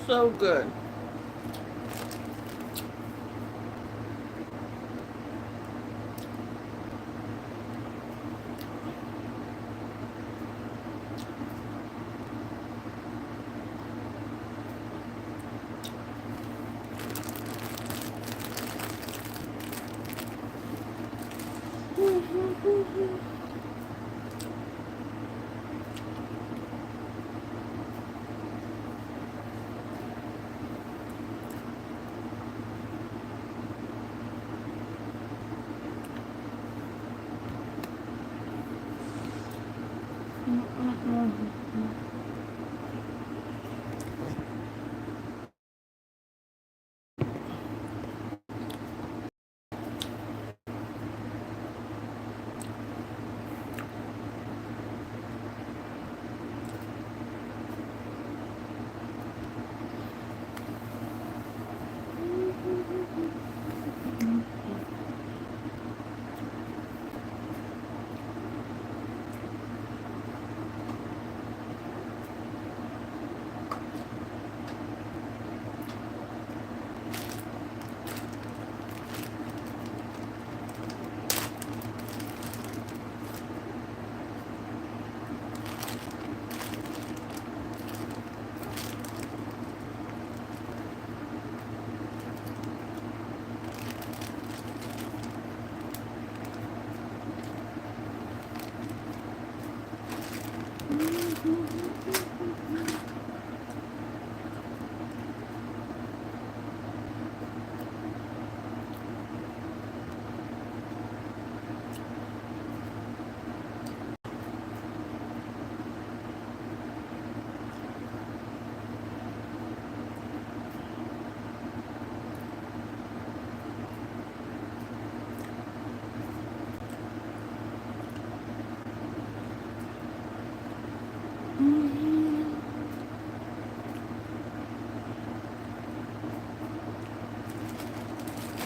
So good.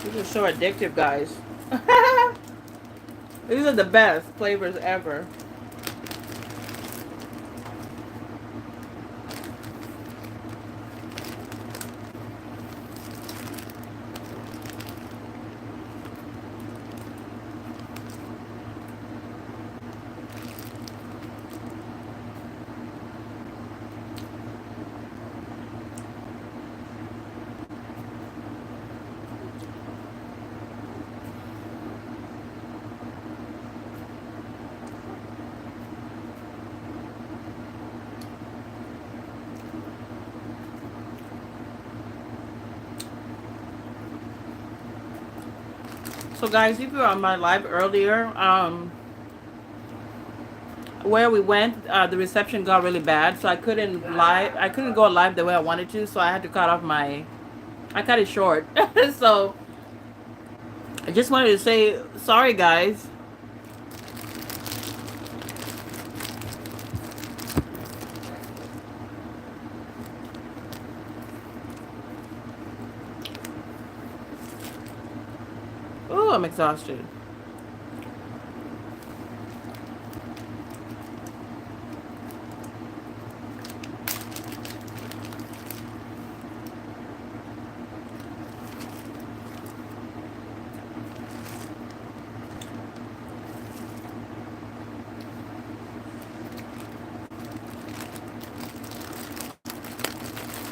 These are so addictive, guys. These are the best flavors ever. So, guys, if you were on my live earlier, where we went, the reception got really bad, so I couldn't go live the way I wanted to, so I had to I cut it short. So I just wanted to say sorry, guys. Oh, I'm exhausted.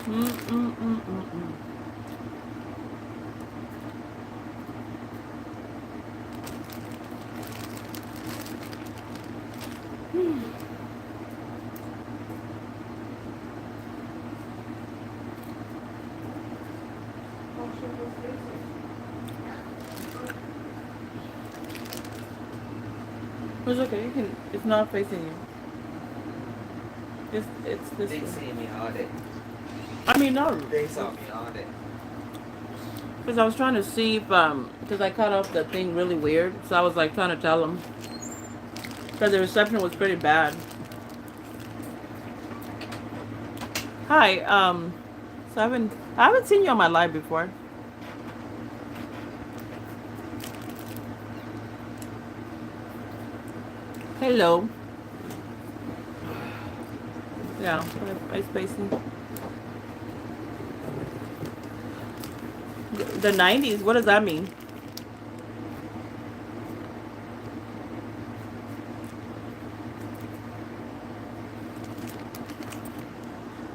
Mm, mm, mm, mm, mm. It's okay. You can. It's not facing you. It's this They way. see me all day. I mean, no. They saw me all day. Because I was trying to see if because I cut off the thing really weird, so I was like trying to tell them because the reception was pretty bad. Hi. So I haven't seen you on my live before. Hello. Yeah. Hi, Spacey. The 90s? What does that mean?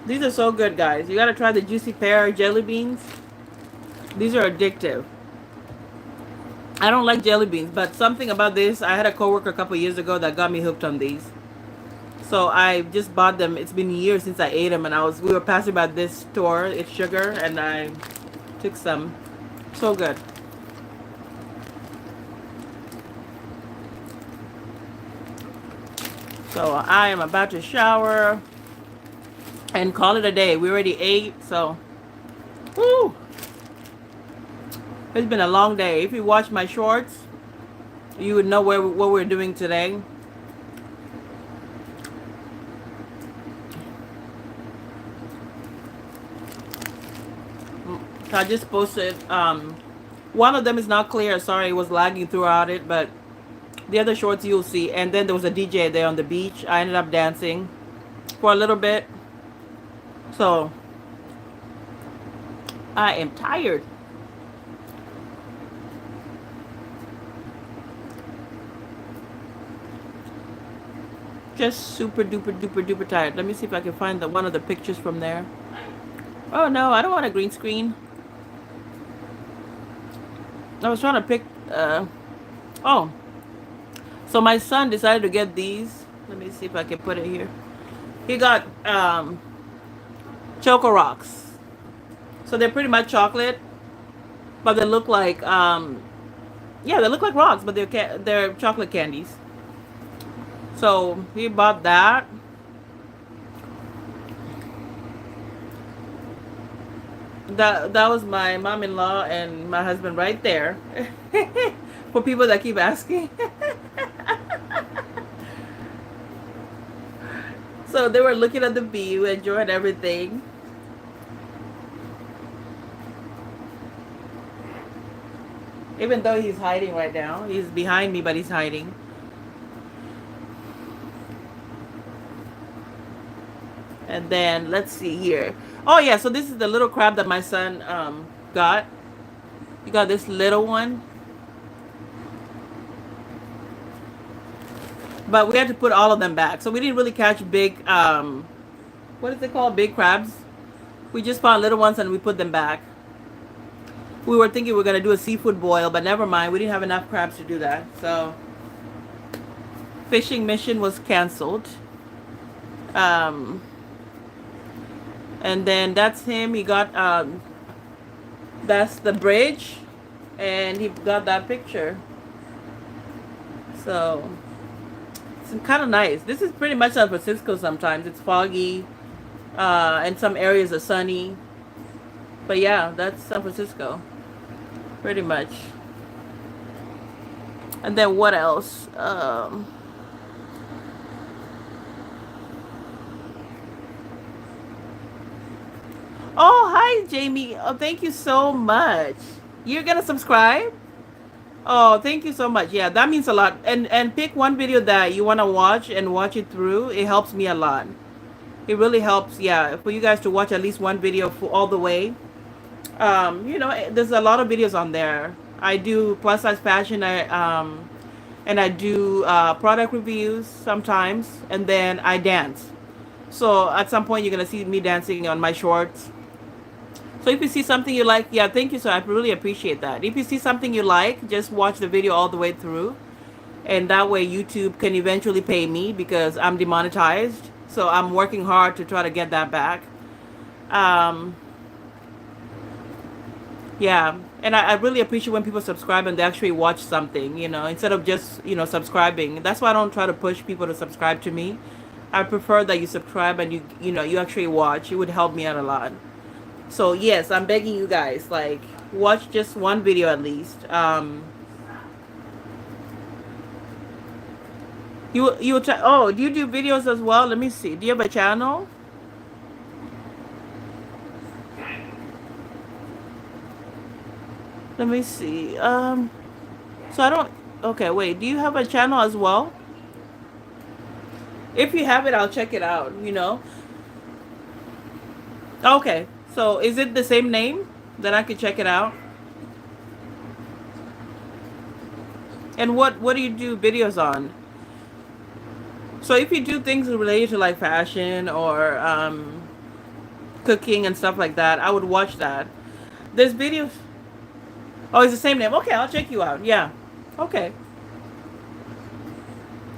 These are so good, guys. You gotta try the juicy pear jelly beans. These are addictive. I don't like jelly beans, but something about this, I had a coworker a couple years ago that got me hooked on these. So I just bought them. It's been years since I ate them, and we were passing by this store. It's sugar, and I took some. So good. So I am about to shower and call it a day. We already ate, so woo! It's been a long day. If you watch my shorts, you would know what we're doing today. I just posted. One of them is not clear. Sorry, it was lagging throughout it, but the other shorts you'll see. And then there was a DJ there on the beach. I ended up dancing for a little bit. So I am tired. Just super duper tired. Let me see if I can find one of the pictures from there. Oh no, I don't want a green screen. I was trying to pick oh. So my son decided to get these. Let me see if I can put it here. He got Choco Rocks. So they're pretty much chocolate, but they look like yeah, they look like rocks, but they're chocolate candies. So he bought that. That was my mom-in-law and my husband right there. For people that keep asking. So they were looking at the view, enjoying everything. Even though he's hiding right now. He's behind me, but he's hiding. And then let's see here. Oh yeah, so this is the little crab that my son got. He got this little one. But we had to put all of them back. So we didn't really catch big what is it called? Big crabs. We just found little ones and we put them back. We were thinking we were gonna do a seafood boil, but never mind. We didn't have enough crabs to do that. So fishing mission was canceled. And then that's him. He got that's the bridge, and he got that picture. So it's kind of nice. This is pretty much San Francisco. Sometimes it's foggy, and some areas are sunny. But yeah, that's San Francisco, pretty much. And then what else? Oh, hi, Jamie. Oh, thank you so much. You're gonna subscribe? Oh, thank you so much. Yeah, that means a lot. And pick one video that you wanna watch and watch it through. It helps me a lot. It really helps. Yeah, for you guys to watch at least one video for all the way. You know, there's a lot of videos on there. I do plus size fashion. And I do product reviews sometimes, and then I dance. So at some point, you're gonna see me dancing on my shorts. So if you see something you like, yeah, thank you, sir. I really appreciate that. If you see something you like, just watch the video all the way through. And that way YouTube can eventually pay me because I'm demonetized. So I'm working hard to try to get that back. Yeah. And I really appreciate when people subscribe and they actually watch something, you know, instead of just, you know, subscribing. That's why I don't try to push people to subscribe to me. I prefer that you subscribe and you know, you actually watch. It would help me out a lot. So yes, I'm begging you guys, like, watch just one video at least. Oh, do you do videos as well? Let me see. Do you have a channel? Let me see. So I don't. Okay, wait. Do you have a channel as well? If you have it, I'll check it out. You know. Okay. So is it the same name that I could check it out? And what do you do videos on? So if you do things related to like fashion or cooking and stuff like that, I would watch that. There's videos. Oh, it's the same name. Okay, I'll check you out. Yeah. Okay.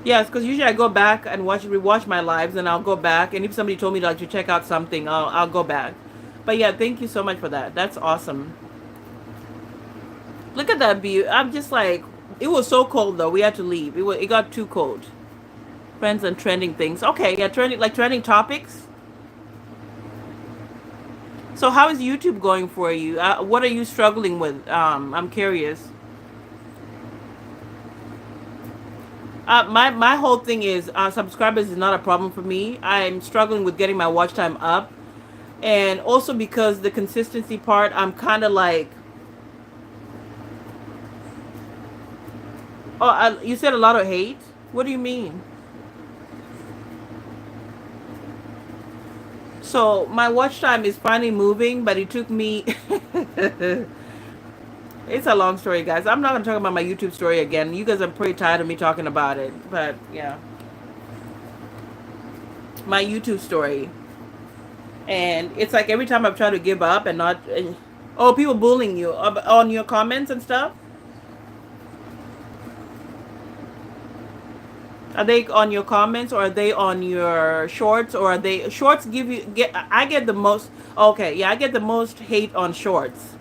Yes, because usually I go back and rewatch my lives, and I'll go back, and if somebody told me like to check out something, I'll go back. But yeah, thank you so much for that. That's awesome. Look at that view. I'm just like, it was so cold though. We had to leave. It got too cold. Friends and trending things. Okay, yeah, trending topics. So how is YouTube going for you? What are you struggling with? I'm curious. My whole thing is subscribers is not a problem for me. I'm struggling with getting my watch time up, and also because the consistency part, I'm kind of like, oh, you said a lot of hate. What do you mean? So my watch time is finally moving, but it took me. It's a long story, guys. I'm not gonna talk about my YouTube story again. You guys are pretty tired of me talking about it, but yeah, my YouTube story. And it's like every time I've tried to give up and not, oh, people bullying you on your comments and stuff. Are they on your comments, or are they on your shorts, or are they shorts? I get the most. Okay, yeah, I get the most hate on shorts.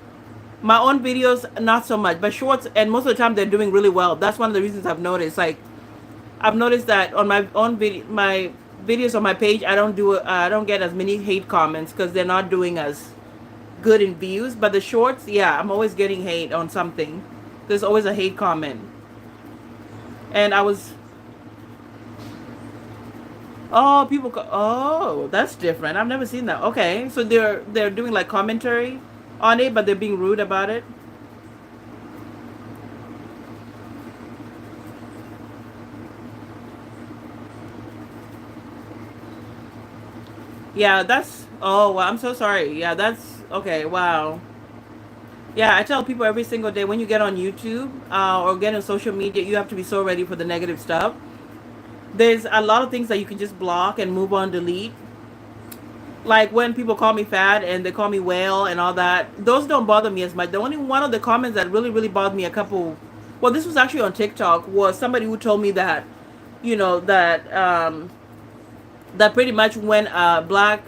My own videos, not so much, but shorts, and most of the time they're doing really well. That's one of the reasons I've noticed. Like, I've noticed that on my own video, my videos on my page, I don't get as many hate comments because they're not doing as good in views. But the shorts, yeah, I'm always getting hate on something. There's always a hate comment. And I was, oh, oh, that's different. I've never seen that. Okay, so they're doing like commentary on it, but they're being rude about it. Yeah, that's, oh, well, I'm so sorry. Yeah, that's okay. Wow. Yeah, I tell people every single day, when you get on YouTube or get on social media, you have to be so ready for the negative stuff. There's a lot of things that you can just block and move on, delete. Like when people call me fat and they call me whale and all that, those don't bother me as much. The only one of the comments that really bothered me, well, this was actually on TikTok, was somebody who told me that, that that pretty much when black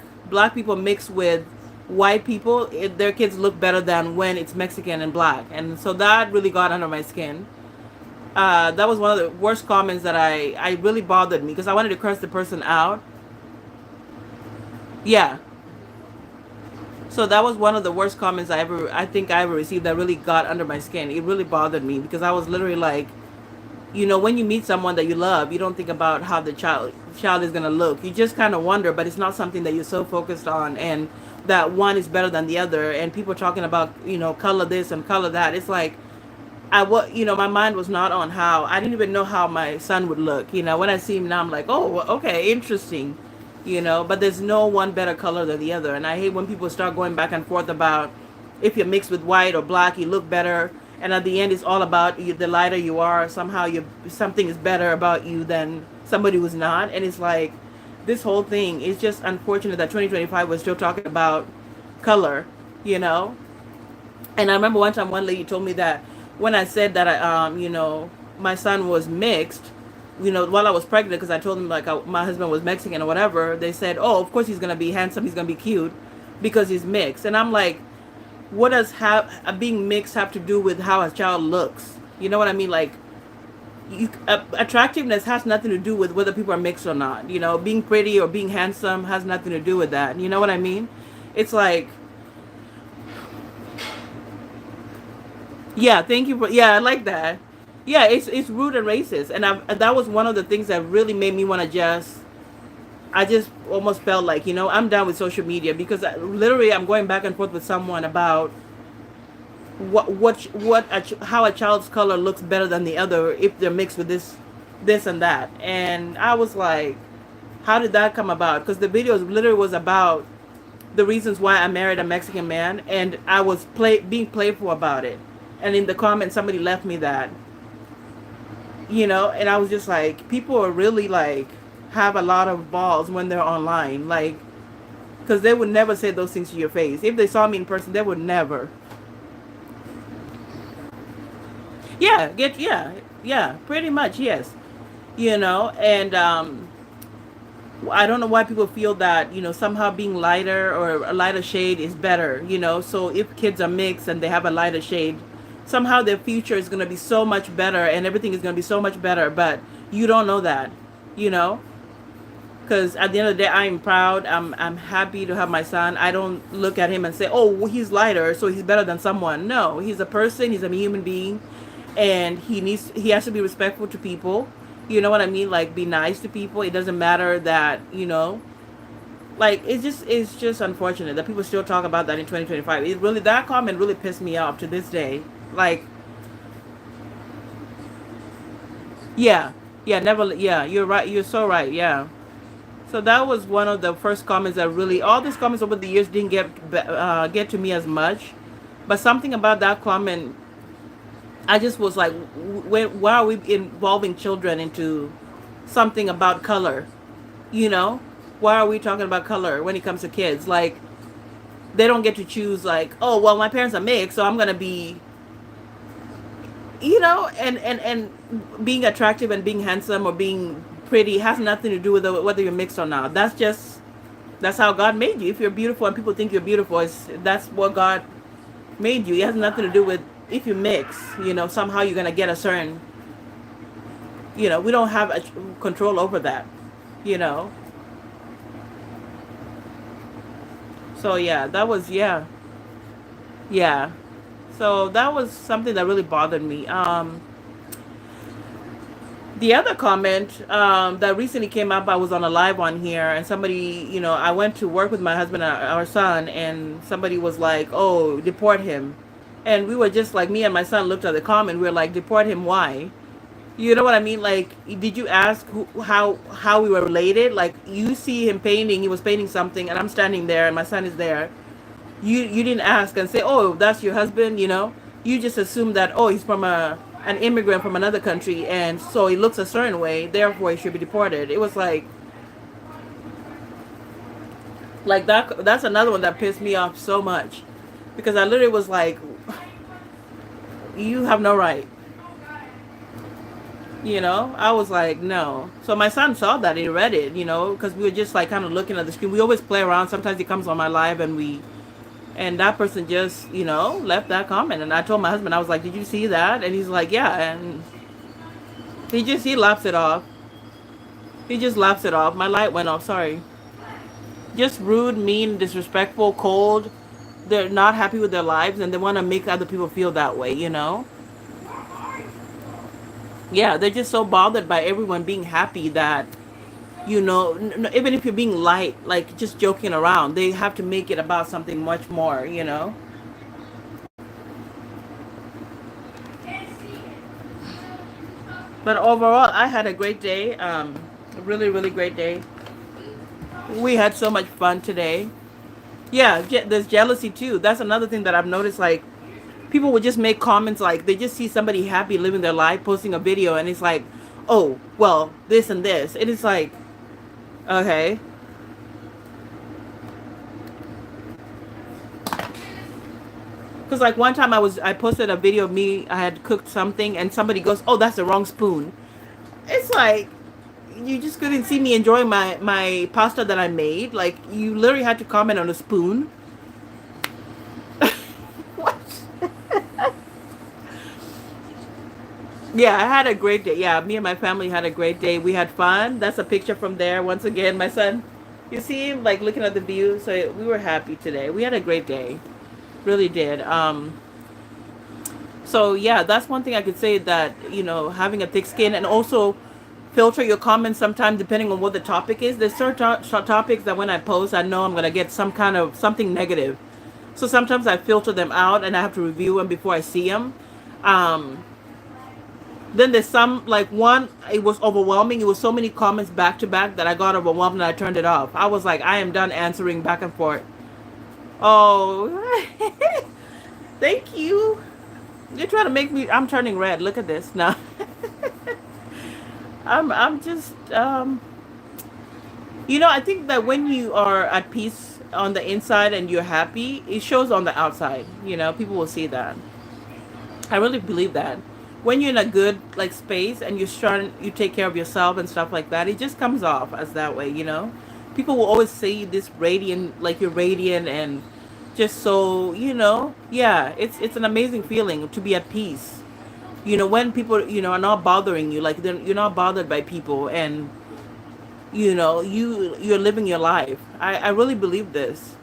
people mix with white people, their kids look better than when it's Mexican and black. And so that really got under my skin. That was one of the worst comments that I really bothered me because I wanted to curse the person out. Yeah. So that was one of the worst comments I think I ever received, that really got under my skin. It really bothered me because I was literally like, when you meet someone that you love, you don't think about how the child is gonna look. You just kind of wonder, but it's not something that you're so focused on, and that one is better than the other. And people talking about color this and color that. It's like my mind was not on how. I didn't even know how my son would look. When I see him now, I'm like, oh, okay, interesting. But there's no one better color than the other. And I hate when people start going back and forth about if you're mixed with white or black, you look better. And at the end, it's all about you. The lighter you are, somehow something is better about you than somebody who's not. And it's like, this whole thing is just unfortunate that 2025 was still talking about color, And I remember one time one lady told me that when I said that my son was mixed, while I was pregnant, because I told them like my husband was Mexican or whatever, they said, oh, of course he's gonna be handsome, he's gonna be cute because he's mixed. And I'm like, what does being mixed have to do with how a child looks? You know what I mean? Like, attractiveness has nothing to do with whether people are mixed or not. Being pretty or being handsome has nothing to do with that. You know what I mean? It's like, yeah, thank you for, yeah, I like that. Yeah, it's rude and racist, and that was one of the things that really made me want to I just almost felt like, I'm done with social media because literally I'm going back and forth with someone about how a child's color looks better than the other if they're mixed with this and that. And I was like, how did that come about? Because the video literally was about the reasons why I married a Mexican man, and I was being playful about it. And in the comments, somebody left me that. you know. And I was just like, people are really like have a lot of balls when they're online, like, because they would never say those things to your face. If they saw me in person, they would never. Yeah, yeah, pretty much, yes. You know, and I don't know why people feel that, you know, somehow being lighter or a lighter shade is better, you know. So if kids are mixed and they have a lighter shade, somehow their future is going to be so much better and everything is going to be so much better, but you don't know that, you know. Because at the end of the day, I'm proud. I'm happy to have my son. I don't look at him and say, "Oh, well, he's lighter, so he's better than someone." No, he's a person. He's a human being, and he has to be respectful to people. You know what I mean? Like, be nice to people. It doesn't matter that, you know. Like, it's just unfortunate that people still talk about that in 2025. It really, that comment really pissed me off to this day. Like, yeah, yeah, never, yeah. You're right. You're so right. Yeah. So that was one of the first comments that really, all these comments over the years didn't get to me as much, but something about that comment, I just was like, why are we involving children into something about color? You know, why are we talking about color when it comes to kids? Like, they don't get to choose. Like, oh well, my parents are mixed, so I'm gonna be, you know, and being attractive and being handsome or being pretty has nothing to do with whether you're mixed or not. That's how God made you. If you're beautiful and people think you're beautiful, that's what God made you. It has nothing to do with if you mix. You know, somehow you're gonna get a certain. You know, we don't have a control over that. You know, so yeah, that was yeah. So that was something that really bothered me. The other comment that recently came up, I was on a live on here, and somebody, you know, I went to work with my husband and our son, and somebody was like, "Oh, deport him," and we were just like, me and my son looked at the comment, we were like, "Deport him? Why?" You know what I mean? Like, did you ask how we were related? Like, you see him painting, he was painting something, and I'm standing there, and my son is there. You didn't ask and say, "Oh, that's your husband," you know. You just assume that, oh, he's from a an immigrant from another country, and so he looks a certain way, therefore he should be deported. It was like that. That's another one that pissed me off so much, because I literally was like, you have no right. You know, I was like, no. So my son saw that, he read it, you know, because we were just like kind of looking at the screen. We always play around. Sometimes he comes on my live, and that person just, you know, left that comment. And I told my husband, I was like, did you see that? And he's like, yeah. And he laughs it off. He just laughs it off. My light went off, sorry. Just rude, mean, disrespectful, cold. They're not happy with their lives and they want to make other people feel that way, you know? Yeah, they're just so bothered by everyone being happy that, you know, even if you're being light, like just joking around, they have to make it about something much more, you know? But overall, I had a great day. A really, really great day. We had so much fun today. Yeah, there's jealousy too. That's another thing that I've noticed. Like, people would just make comments, like they just see somebody happy living their life, posting a video, and it's like, oh, well, this and this. It is like, okay. Because like one time I posted a video of me, I had cooked something, and somebody goes, oh, that's the wrong spoon. It's like, you just couldn't see me enjoying my pasta that I made. Like, you literally had to comment on a spoon. What? Yeah, I had a great day. Yeah, me and my family had a great day. We had fun. That's a picture from there. Once again, my son, you see him like looking at the view. So we were happy today. We had a great day. Really did. So yeah, that's one thing I could say, that, you know, having a thick skin, and also filter your comments sometimes depending on what the topic is. There's certain topics that when I post, I know I'm going to get some kind of something negative. So sometimes I filter them out and I have to review them before I see them. Um, then there's some, like one, it was overwhelming. It was so many comments back to back that I got overwhelmed and I turned it off. I was like, I am done answering back and forth. Oh, thank you. You're trying to make me, I'm turning red. Look at this now. I'm just I think that when you are at peace on the inside and you're happy, it shows on the outside. People will see that. I really believe that. When you're in a good like space and you take care of yourself and stuff like that, it just comes off as that way. People will always see this radiant, like you're radiant and just so, yeah, it's an amazing feeling to be at peace. When people, are not bothering you, like you're not bothered by people, and you're living your life. I really believe this.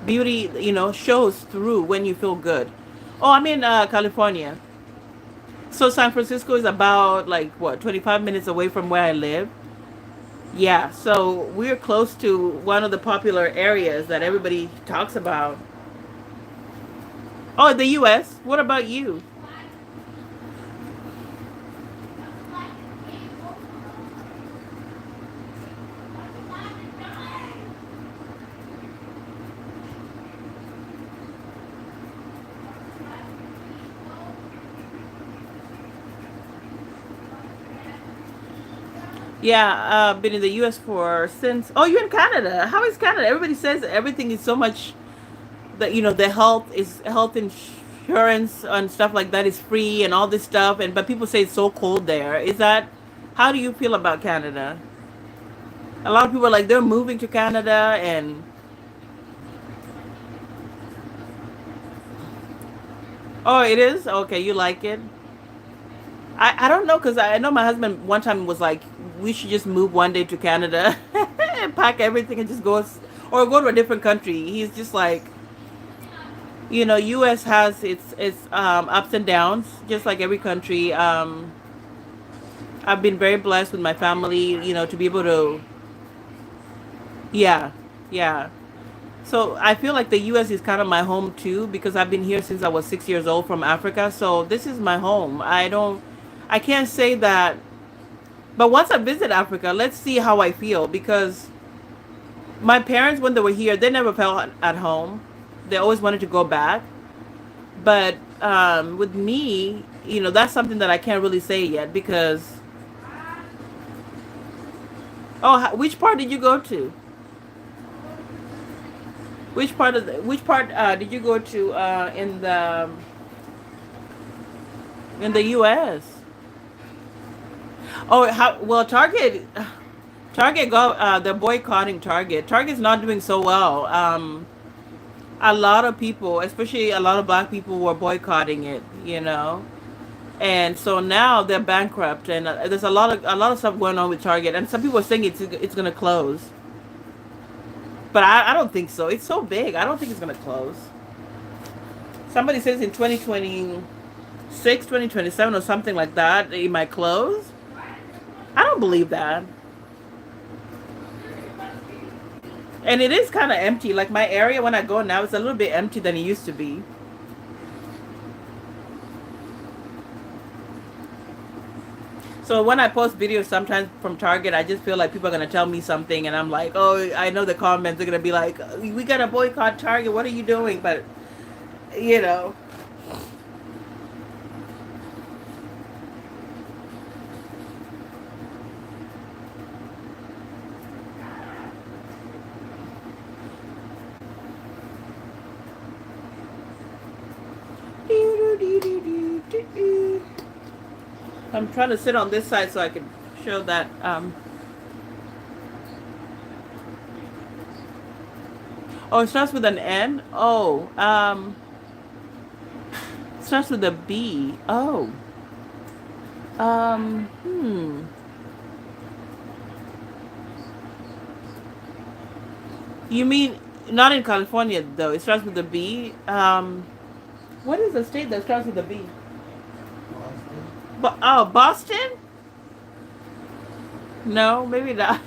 Beauty, shows through when you feel good. Oh, I'm in California. So San Francisco is about like what, 25 minutes away from where I live. Yeah, so we're close to one of the popular areas that everybody talks about. Oh, the US. What about you? Yeah, been in the US for since. Oh, you're in Canada. How is Canada? Everybody says everything is so much that the health insurance and stuff like that is free and all this stuff, and but people say it's so cold there. Is that how do you feel about Canada? A lot of people are like they're moving to Canada and oh, it is? Okay, you like it? I don't know because I know my husband one time was like we should just move one day to Canada and pack everything and just or go to a different country. He's just like US has its ups and downs just like every country. I've been very blessed with my family, to be able to, yeah, yeah. So I feel like the US is kind of my home too because I've been here since I was 6 years old from Africa. So this is my home. I can't say that, but once I visit Africa, let's see how I feel because my parents, when they were here, they never felt at home. They always wanted to go back. But with me, that's something that I can't really say yet because, oh, which part did you go to? Which part did you go to in the U.S.? Oh, well, Target go they're boycotting Target. Target's not doing so well. A lot of people, especially a lot of black people, were boycotting it. And so now they're bankrupt, and there's a lot of stuff going on with Target, and some people are saying it's gonna close, but I don't think so. It's so big. I don't think it's gonna close. Somebody says in 2026, 2027, or something like that, it might close. I don't believe that. And it is kind of empty. Like my area when I go now, it's a little bit empty than it used to be. So when I post videos sometimes from Target, I just feel like people are gonna tell me something, and I'm like, oh, I know the comments are gonna be like, we gotta boycott Target. What are you doing? But you know, I'm trying to sit on this side so I can show that. Oh, it starts with an N. Oh, it starts with a B. Oh, hmm. You mean not in California though? It starts with a B. What is the state that starts with a B? Boston. But oh, Boston? No, maybe not.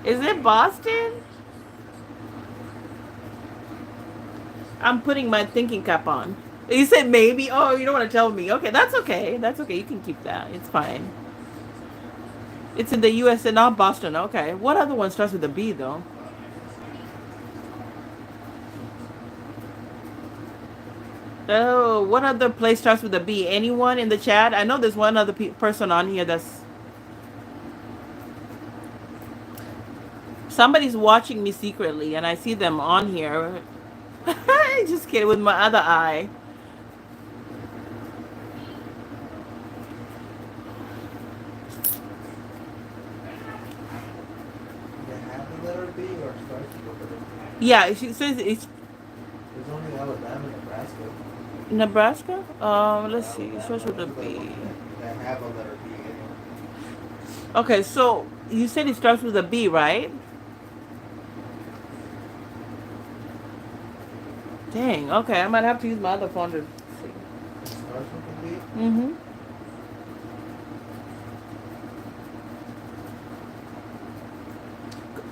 Is it Boston? I'm putting my thinking cap on. You said maybe. Oh, you don't want to tell me. Okay, that's okay. That's okay. You can keep that. It's fine. It's in the U.S. and not Boston. Okay. What other one starts with a B though? Oh, what other place starts with a B? Anyone in the chat? I know there's one other person on here that's somebody's watching me secretly, and I see them on here. Just kidding with my other eye. They have the letter B or starts with the letter B? Yeah, she says it's There's only Alabama, Nebraska. Nebraska. Let's see. It starts with Those a are the B. ones that have a letter B in them. Okay, so you said it starts with a B, right? Dang. Okay, I might have to use my other phone to see. It starts with a B? Mm-hmm.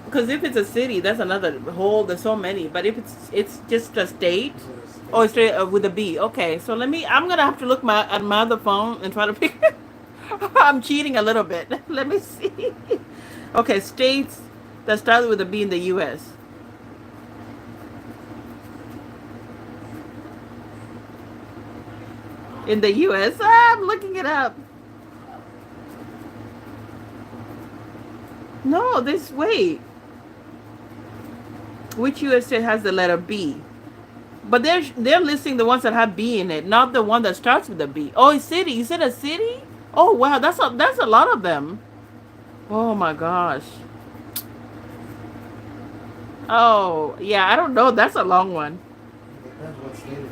Because if it's a city, that's another whole. There's so many. But if it's just a state, Is it a oh, it's state? straight with a B. Okay, so let me. I'm gonna have to look at my other phone and try to pick. I'm cheating a little bit. Let me see. Okay, states that start with a B in the U.S. In the U.S. I'm looking it up. No, this wait. Which U.S. state has the letter B? But they're listing the ones that have B in it, not the one that starts with a B. Oh, a city. You said a city? Oh wow, that's a lot of them. Oh my gosh. Oh yeah, I don't know. That's a long one. It depends what state it is.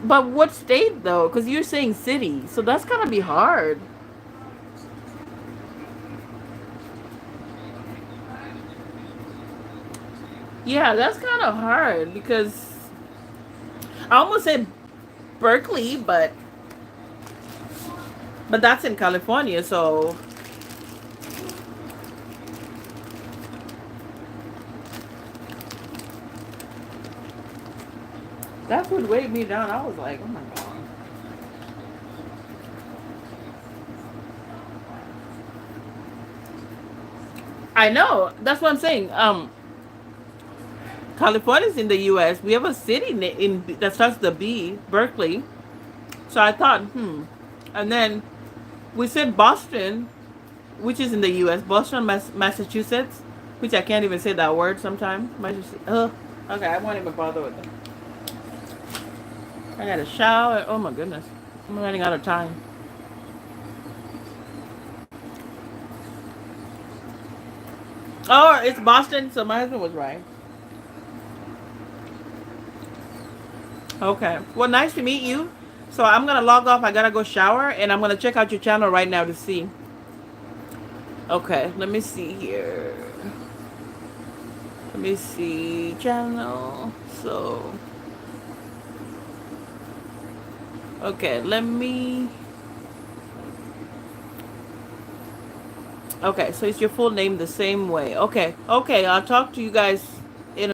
But what state though? Because you're saying city, so that's gonna be hard. Yeah, that's kind of hard because I almost said Berkeley, but that's in California, so that would weigh me down. I was like, oh my god. I know. That's what I'm saying. California's in the U.S. We have a city that starts with a B, Berkeley. So I thought, and then we said Boston, which is in the U.S. Boston, Massachusetts, which I can't even say that word sometimes. Okay, I won't even bother with it. I got a shower. Oh my goodness, I'm running out of time. Oh, it's Boston. So my husband was right. Okay. Well, nice to meet you. So I'm gonna log off. I gotta go shower, and I'm gonna check out your channel right now to see. Okay, let me see here. Let me see channel. So, okay, let me. Okay, so it's your full name the same way. Okay, okay, I'll talk to you guys